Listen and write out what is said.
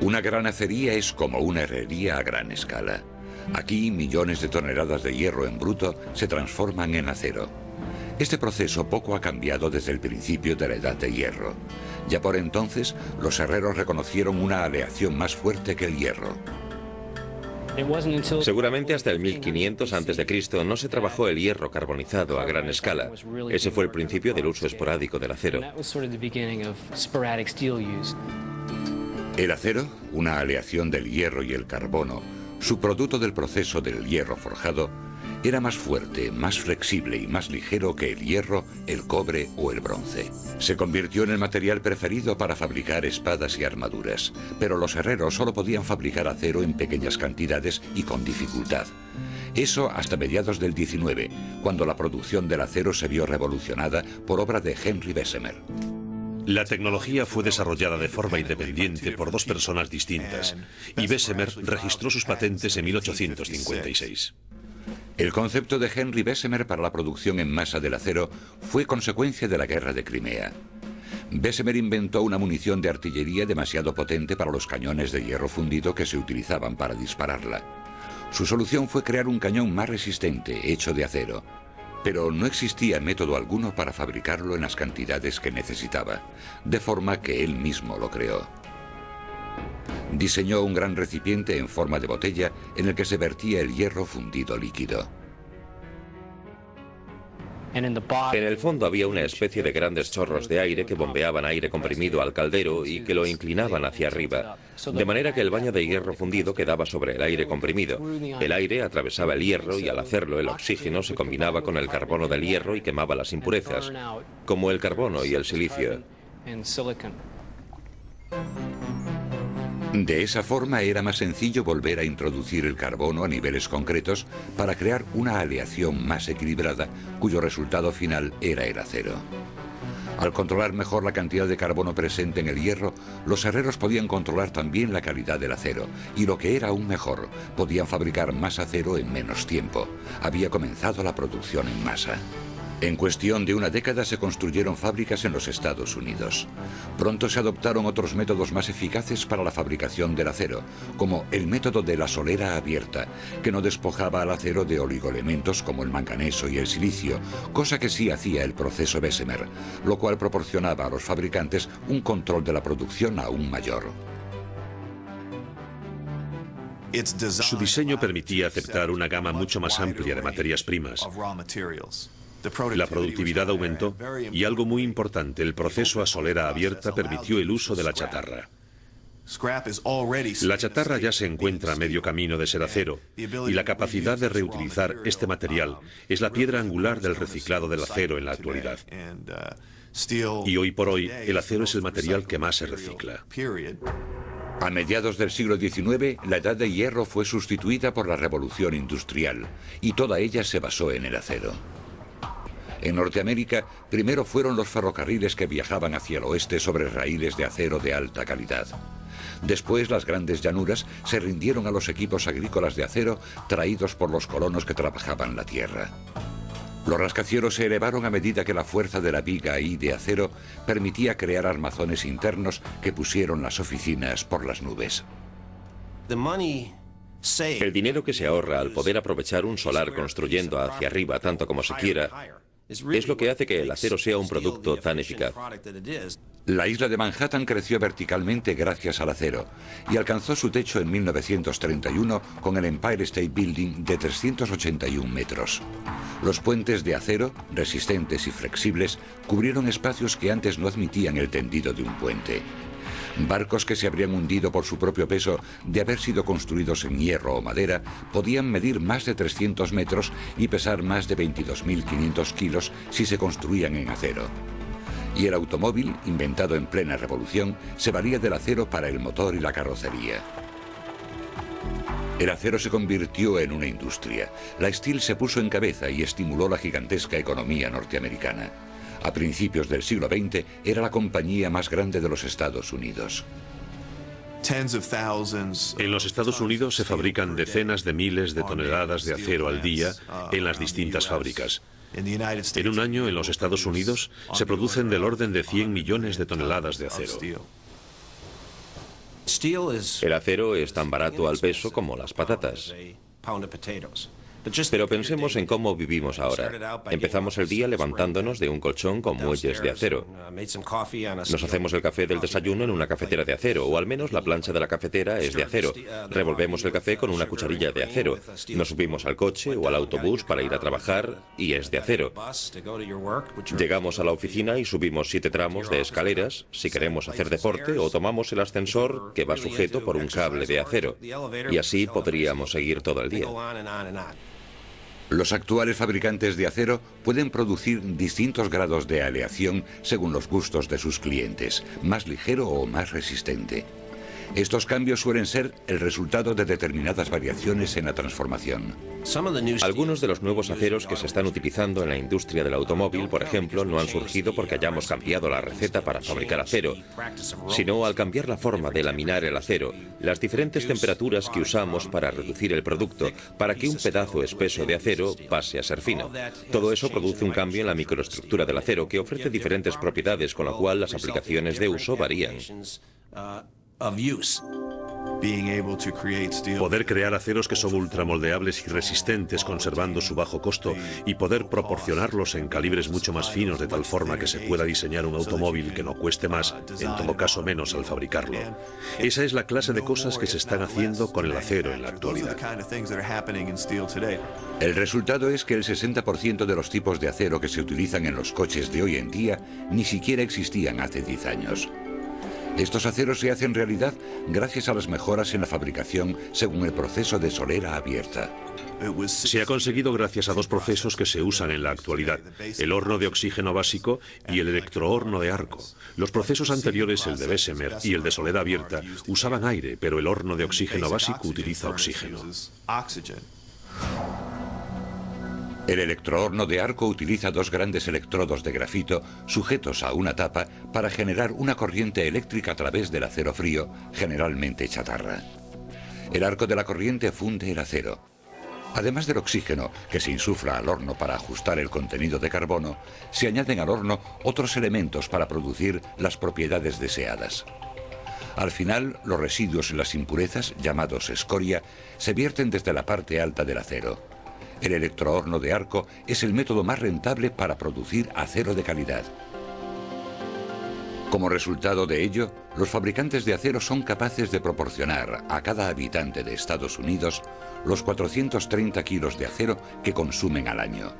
Una gran acería es como una herrería a gran escala. Aquí millones de toneladas de hierro en bruto se transforman en acero. Este proceso poco ha cambiado desde el principio de la Edad de Hierro. Ya por entonces, los herreros reconocieron una aleación más fuerte que el hierro. Seguramente hasta el 1500 a.C. no se trabajó el hierro carbonizado a gran escala. Ese fue el principio del uso esporádico del acero. El acero, una aleación del hierro y el carbono, subproducto del proceso del hierro forjado, era más fuerte, más flexible y más ligero que el hierro, el cobre o el bronce. Se convirtió en el material preferido para fabricar espadas y armaduras, pero los herreros solo podían fabricar acero en pequeñas cantidades y con dificultad. Eso hasta mediados del 19, cuando la producción del acero se vio revolucionada por obra de Henry Bessemer. La tecnología fue desarrollada de forma independiente por dos personas distintas, y Bessemer registró sus patentes en 1856. El concepto de Henry Bessemer para la producción en masa del acero fue consecuencia de la Guerra de Crimea. Bessemer inventó una munición de artillería demasiado potente para los cañones de hierro fundido que se utilizaban para dispararla. Su solución fue crear un cañón más resistente, hecho de acero. Pero no existía método alguno para fabricarlo en las cantidades que necesitaba, de forma que él mismo lo creó. Diseñó un gran recipiente en forma de botella en el que se vertía el hierro fundido líquido. En el fondo había una especie de grandes chorros de aire que bombeaban aire comprimido al caldero y que lo inclinaban hacia arriba, de manera que el baño de hierro fundido quedaba sobre el aire comprimido. El aire atravesaba el hierro y al hacerlo el oxígeno se combinaba con el carbono del hierro y quemaba las impurezas, como el carbono y el silicio. De esa forma era más sencillo volver a introducir el carbono a niveles concretos para crear una aleación más equilibrada, cuyo resultado final era el acero. Al controlar mejor la cantidad de carbono presente en el hierro, los herreros podían controlar también la calidad del acero, y lo que era aún mejor, podían fabricar más acero en menos tiempo. Había comenzado la producción en masa. En cuestión de una década se construyeron fábricas en los Estados Unidos. Pronto se adoptaron otros métodos más eficaces para la fabricación del acero, como el método de la solera abierta, que no despojaba al acero de oligoelementos como el manganeso y el silicio, cosa que sí hacía el proceso Bessemer, lo cual proporcionaba a los fabricantes un control de la producción aún mayor. Su diseño permitía aceptar una gama mucho más amplia de materias primas. La productividad aumentó y algo muy importante, el proceso a solera abierta permitió el uso de la chatarra. La chatarra ya se encuentra a medio camino de ser acero y la capacidad de reutilizar este material es la piedra angular del reciclado del acero en la actualidad. Y hoy por hoy el acero es el material que más se recicla. A mediados del siglo XIX, la Edad de Hierro fue sustituida por la Revolución Industrial y toda ella se basó en el acero. En Norteamérica, primero fueron los ferrocarriles que viajaban hacia el oeste sobre raíles de acero de alta calidad. Después, las grandes llanuras se rindieron a los equipos agrícolas de acero traídos por los colonos que trabajaban la tierra. Los rascacielos se elevaron a medida que la fuerza de la viga y de acero permitía crear armazones internos que pusieron las oficinas por las nubes. El dinero que se ahorra al poder aprovechar un solar construyendo hacia arriba tanto como se quiera es lo que hace que el acero sea un producto tan eficaz. La isla de Manhattan creció verticalmente gracias al acero y alcanzó su techo en 1931 con el Empire State Building de 381 metros. Los puentes de acero, resistentes y flexibles, cubrieron espacios que antes no admitían el tendido de un puente. Barcos que se habrían hundido por su propio peso de haber sido construidos en hierro o madera podían medir más de 300 metros y pesar más de 22.500 kilos si se construían en acero. Y el automóvil, inventado en plena revolución, se valía del acero para el motor y la carrocería. El acero se convirtió en una industria. La Steel se puso en cabeza y estimuló la gigantesca economía norteamericana. A principios del siglo XX era la compañía más grande de los Estados Unidos. En los Estados Unidos se fabrican decenas de miles de toneladas de acero al día en las distintas fábricas. En un año en los Estados Unidos se producen del orden de 100 millones de toneladas de acero. El acero es tan barato al peso como las patatas. Pero pensemos en cómo vivimos ahora. Empezamos el día levantándonos de un colchón con muelles de acero. Nos hacemos el café del desayuno en una cafetera de acero, o al menos la plancha de la cafetera es de acero. Revolvemos el café con una cucharilla de acero. Nos subimos al coche o al autobús para ir a trabajar y es de acero. Llegamos a la oficina y subimos 7 tramos de escaleras si queremos hacer deporte, o tomamos el ascensor que va sujeto por un cable de acero. Y así podríamos seguir todo el día. Los actuales fabricantes de acero pueden producir distintos grados de aleación según los gustos de sus clientes, más ligero o más resistente. Estos cambios suelen ser el resultado de determinadas variaciones en la transformación. Algunos de los nuevos aceros que se están utilizando en la industria del automóvil, por ejemplo, no han surgido porque hayamos cambiado la receta para fabricar acero, sino al cambiar la forma de laminar el acero, las diferentes temperaturas que usamos para reducir el producto, para que un pedazo espeso de acero pase a ser fino. Todo eso produce un cambio en la microestructura del acero que ofrece diferentes propiedades, con lo cual las aplicaciones de uso varían. Poder crear aceros que son ultramoldeables y resistentes conservando su bajo costo y poder proporcionarlos en calibres mucho más finos de tal forma que se pueda diseñar un automóvil que no cueste más, en todo caso menos al fabricarlo. Esa es la clase de cosas que se están haciendo con el acero en la actualidad. El resultado es que el 60% de los tipos de acero que se utilizan en los coches de hoy en día ni siquiera existían hace 10 años. Estos aceros se hacen realidad gracias a las mejoras en la fabricación según el proceso de solera abierta. Se ha conseguido gracias a 2 procesos que se usan en la actualidad, el horno de oxígeno básico y el electrohorno de arco. Los procesos anteriores, el de Bessemer y el de solera abierta, usaban aire, pero el horno de oxígeno básico utiliza oxígeno. El electrohorno de arco utiliza 2 grandes electrodos de grafito sujetos a una tapa para generar una corriente eléctrica a través del acero frío, generalmente chatarra. El arco de la corriente funde el acero. Además del oxígeno que se insufla al horno para ajustar el contenido de carbono, se añaden al horno otros elementos para producir las propiedades deseadas. Al final, los residuos y las impurezas, llamados escoria, se vierten desde la parte alta del acero. El electrohorno de arco es el método más rentable para producir acero de calidad. Como resultado de ello, los fabricantes de acero son capaces de proporcionar a cada habitante de Estados Unidos los 430 kilos de acero que consumen al año.